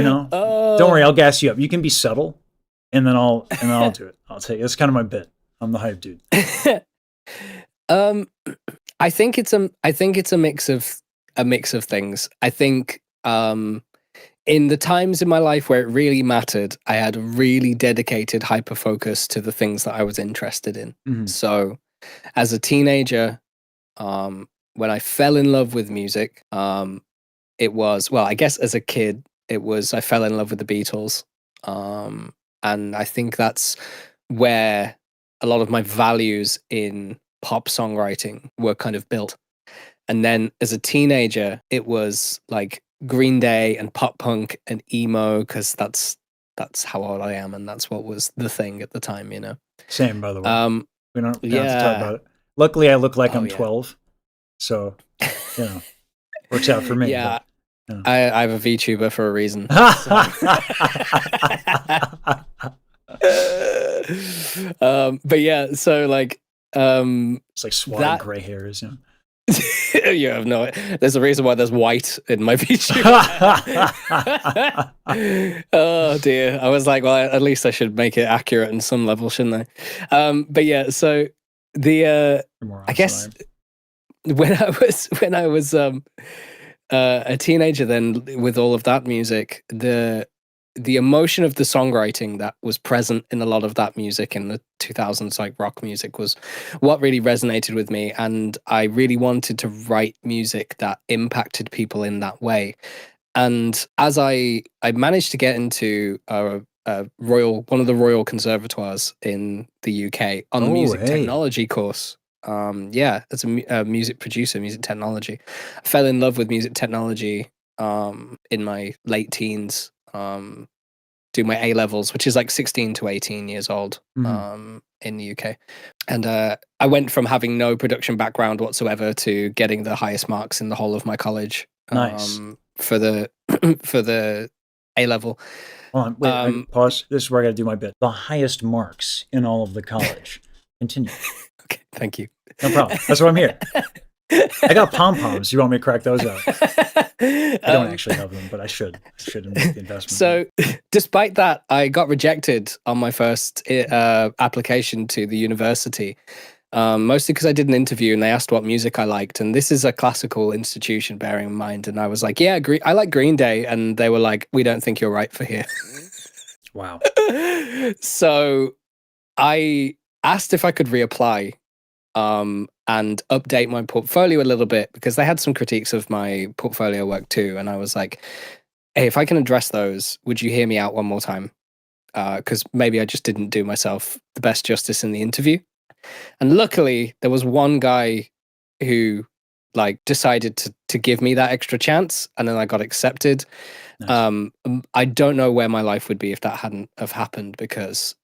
You know, don't worry, Oh. I'll gas you up. You can be subtle, and then I'll do it. I'll take it. It's kind of my bit. I'm the hype dude. um, I think it's a mix of things. I think in the times in my life where it really mattered, I had a really dedicated hyper focus to the things that I was interested in. Mhm. So as a teenager, when I fell in love with music, it was, well, I guess as a kid, it was I fell in love with the Beatles. And I think that's where a lot of my values in pop songwriting were kind of built. And then as a teenager, it was like Green Day and pop punk and emo, because that's how old I am, and that's what was the thing at the time, you know. Same, by the way. Um, We don't have to talk yeah. about it. Luckily, I look like Oh I'm yeah. 12, so you know, works out for me. Yeah. But you know. I'm a VTuber for a reason. But yeah, so like It's like swatting that gray hairs. You know? you have no. There's a reason why there's white in my VTuber. Oh dear, I was like, well, at least I should make it accurate in some level, shouldn't I? But yeah, so the More I honest than guess when I was a teenager, then with all of that music, the emotion of the songwriting that was present in a lot of that music in the 2000s, like rock music, was what really resonated with me, and I really wanted to write music that impacted people in that way. And as I managed to get into a one of the Royal Conservatoires in the UK on the Oh, music hey. technology course. Yeah, as a music producer, music technology, I fell in love with music technology in my late teens. Do my A levels, which is like 16 to 18 years old Mhm. in the UK. And I went from having no production background whatsoever to getting the highest marks in the whole of my college Nice. for the for the A level. Hold on, wait, Um, pause. This is where I got to do my bit. The highest marks in all of the college. Continue. okay, thank you. No problem. That's why I'm here. I got pom poms. You want me to crack those out? I don't actually have them, but I should. I should make the investment. So, despite that, I got rejected on my first application to the university, mostly because I did an interview and they asked what music I liked. And this is a classical institution, bearing in mind. And I was like, yeah, I like Green Day. And they were like, we don't think you're right for here. Wow. So, I asked if I could reapply and update my portfolio a little bit, because they had some critiques of my portfolio work too. And I was like, hey, if I can address those, would you hear me out one more time? Because maybe I just didn't do myself the best justice in the interview. And luckily, there was one guy who like decided to give me that extra chance, and then I got accepted. Nice. I don't know where my life would be if that hadn't have happened, because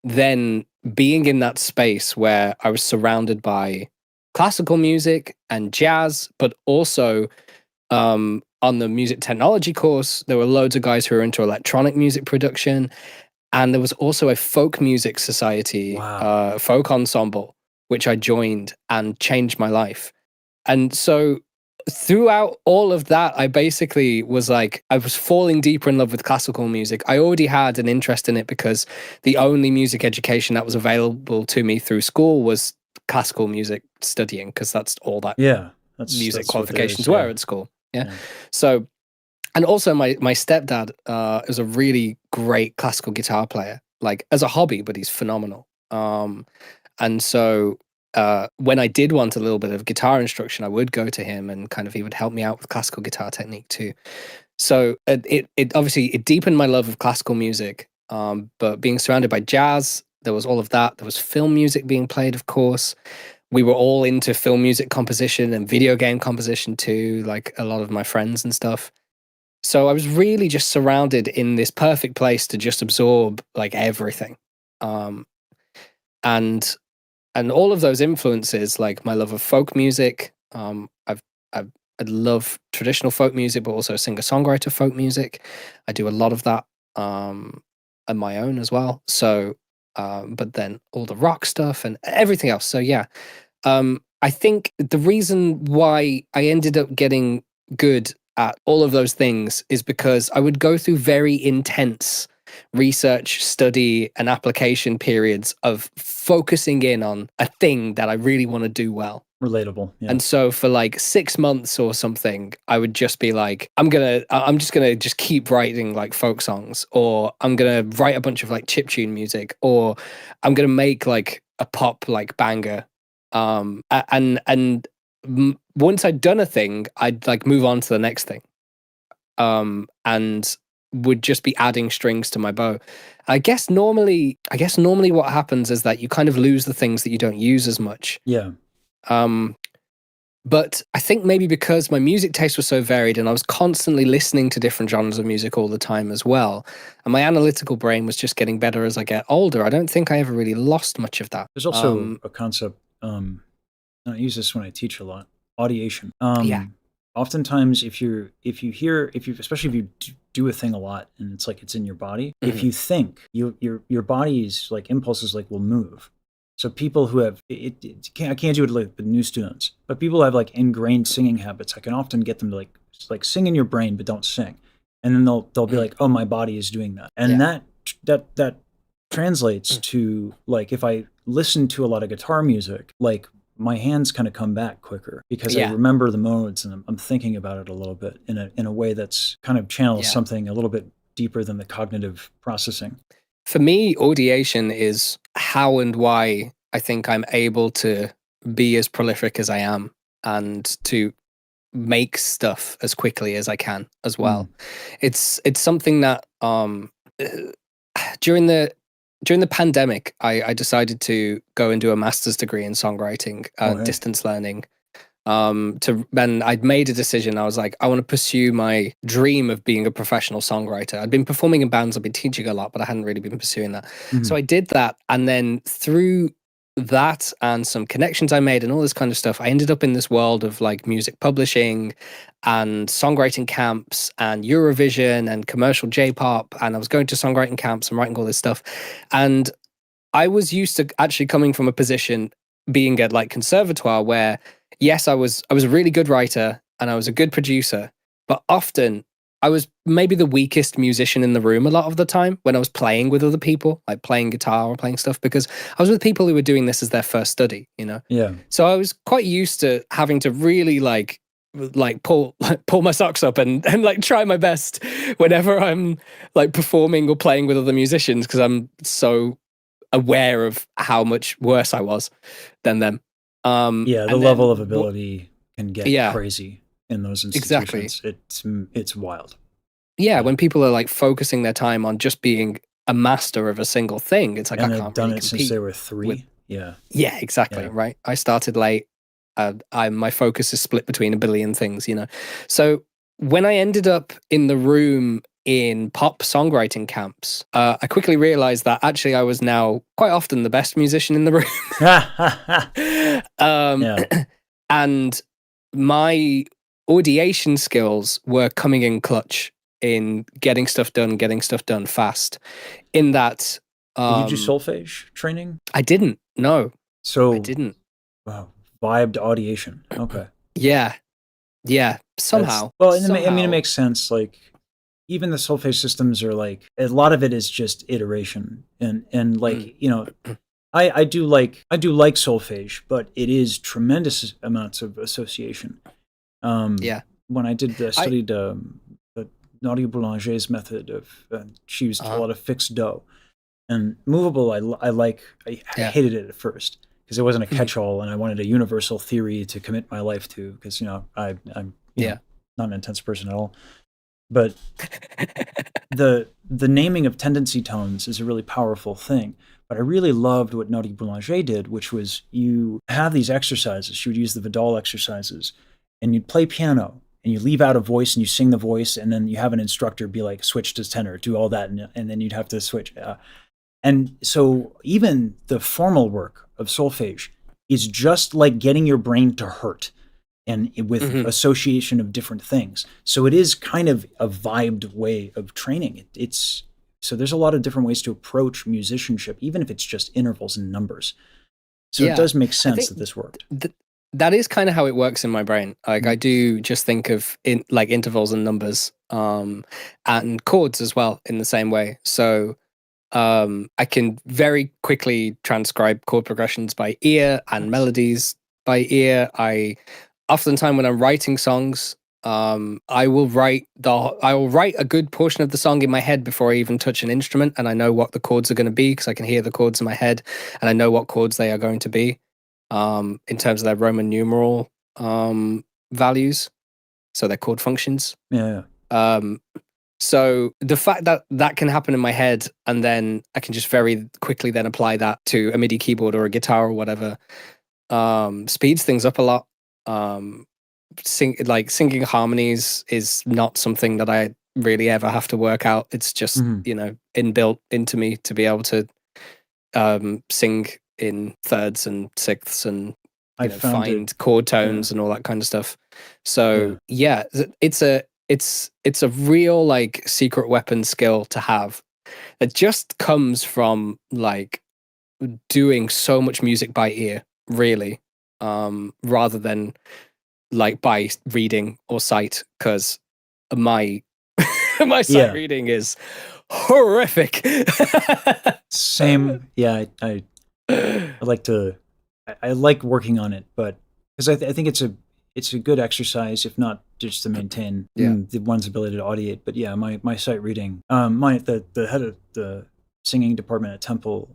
then being in that space where I was surrounded by classical music and jazz, but also on the music technology course, there were loads of guys who were into electronic music production. And there was also a folk music society, Wow. folk ensemble, which I joined and changed my life. And so throughout all of that, I basically was like, I was falling deeper in love with classical music. I already had an interest in it because the only music education that was available to me through school was classical music studying, because that's all that Yeah. music That's what there is. qualifications were Yeah. at school. Yeah. Yeah. So, and also my stepdad is a really great classical guitar player, like as a hobby, but he's phenomenal. And so when I did want a little bit of guitar instruction, I would go to him, and kind of he would help me out with classical guitar technique too. So it obviously it deepened my love of classical music. But being surrounded by jazz, there was all of that. There was film music being played, of course. We were all into film music composition and video game composition too, like a lot of my friends and stuff. So I was really just surrounded in this perfect place to just absorb like everything. Um, and and all of those influences, like my love of folk music, I love traditional folk music, but also singer-songwriter folk music. I do a lot of that on my own as well. So, but then all the rock stuff and everything else. So yeah, I think the reason why I ended up getting good at all of those things is because I would go through very intense research, study, and application periods of focusing in on a thing that I really want to do well. Relatable. Yeah. And so for like 6 months or something, I would just be like, I'm just gonna keep writing like folk songs, or I'm gonna write a bunch of like chiptune music, or I'm gonna make like a pop like banger. And once I'd done a thing, I'd like move on to the next thing. And would just be adding strings to my bow. I guess normally what happens is that you kind of lose the things that you don't use as much. Yeah. But I think maybe because my music taste was so varied and I was constantly listening to different genres of music all the time as well, and my analytical brain was just getting better as I get older, I don't think I ever really lost much of that. There's also a concept, and I use this when I teach a lot, audiation. Yeah. Oftentimes, especially if you do a thing a lot and it's like it's in your body, if you think, your body's like impulses like will move. So people who have I can't do it with new students, but people who have like ingrained singing habits, I can often get them to like sing in your brain but don't sing, and then they'll be like, oh, my body is doing that, and that translates to like if I listen to a lot of guitar music, like my hands kind of come back quicker because I remember the modes and I'm thinking about it a little bit in a way that's kind of channels something a little bit deeper than the cognitive processing. For me, audiation is how and why I think I'm able to be as prolific as I am and to make stuff as quickly as I can as well. It's something that during the pandemic, I decided to go and do a master's degree in songwriting, distance learning. And I'd made a decision. I was like, I want to pursue my dream of being a professional songwriter. I'd been performing in bands, I'd been teaching a lot, but I hadn't really been pursuing that. So I did that. And then through that and some connections I made and all this kind of stuff, I ended up in this world of like music publishing and songwriting camps and Eurovision and commercial J-pop. And I was going to songwriting camps and writing all this stuff. And I was used to actually coming from a position being at like conservatoire where, yes, I was a really good writer and I was a good producer, but often I was maybe the weakest musician in the room a lot of the time when I was playing with other people, like playing guitar or playing stuff, because I was with people who were doing this as their first study, you know? Yeah. So I was quite used to having to really like pull my socks up and like try my best whenever I'm like performing or playing with other musicians, because I'm so aware of how much worse I was than them. The level of ability can get crazy in those institutions. Exactly. It's wild. Yeah, when people are like focusing their time on just being a master of a single thing, it's like, and I they've can't done really it since they were 3. Yeah, exactly. Yeah. Right. I started late. My focus is split between a billion things, you know. So when I ended up in the room in pop songwriting camps, I quickly realized that actually I was now quite often the best musician in the room. And my audiation skills were coming in clutch in getting stuff done fast. In that, did you do solfege training? I didn't. No, so I didn't. Wow, vibed audiation. Okay. Yeah. Somehow. I mean, it makes sense. Like, even the solfege systems are like, a lot of it is just iteration, and like you know, I do like solfege, but it is tremendous amounts of association. When I studied the Nadia Boulanger's method of she used a lot of fixed do, and movable. I hated it at first because it wasn't a catch-all, and I wanted a universal theory to commit my life to, because you know I'm not an intense person at all. But the naming of tendency tones is a really powerful thing. But I really loved what Nadia Boulanger did, which was you have these exercises. She would use the Vidal exercises, and you'd play piano, and you leave out a voice, and you sing the voice, and then you have an instructor be like, switch to tenor, do all that, and then you'd have to switch. And so even the formal work of solfege is just like getting your brain to hurt, and with association of different things. So it is kind of a vibed way of training. So there's a lot of different ways to approach musicianship, even if it's just intervals and numbers. So it does make sense that this worked. that is kind of how it works in my brain. Like I do just think of like intervals and numbers, and chords as well in the same way. So I can very quickly transcribe chord progressions by ear and melodies by ear. Oftentimes when I'm writing songs, I will write a good portion of the song in my head before I even touch an instrument, and I know what the chords are going to be because I can hear the chords in my head, and I know what chords they are going to be, in terms of their Roman numeral values, so their chord functions. Yeah. So the fact that that can happen in my head, and then I can just very quickly then apply that to a MIDI keyboard or a guitar or whatever, speeds things up a lot. Singing harmonies is not something that I really ever have to work out. It's just inbuilt into me to be able to sing in thirds and sixths and find chord tones and all that kind of stuff. So yeah, it's a real like secret weapon skill to have. It just comes from like doing so much music by ear, really, rather than like by reading or sight, because my my sight reading is horrific. Same. Yeah, I like to. I like working on it, but because I think it's a good exercise, if not just to maintain the one's ability to audiate. But yeah, my sight reading. The head of the singing department at Temple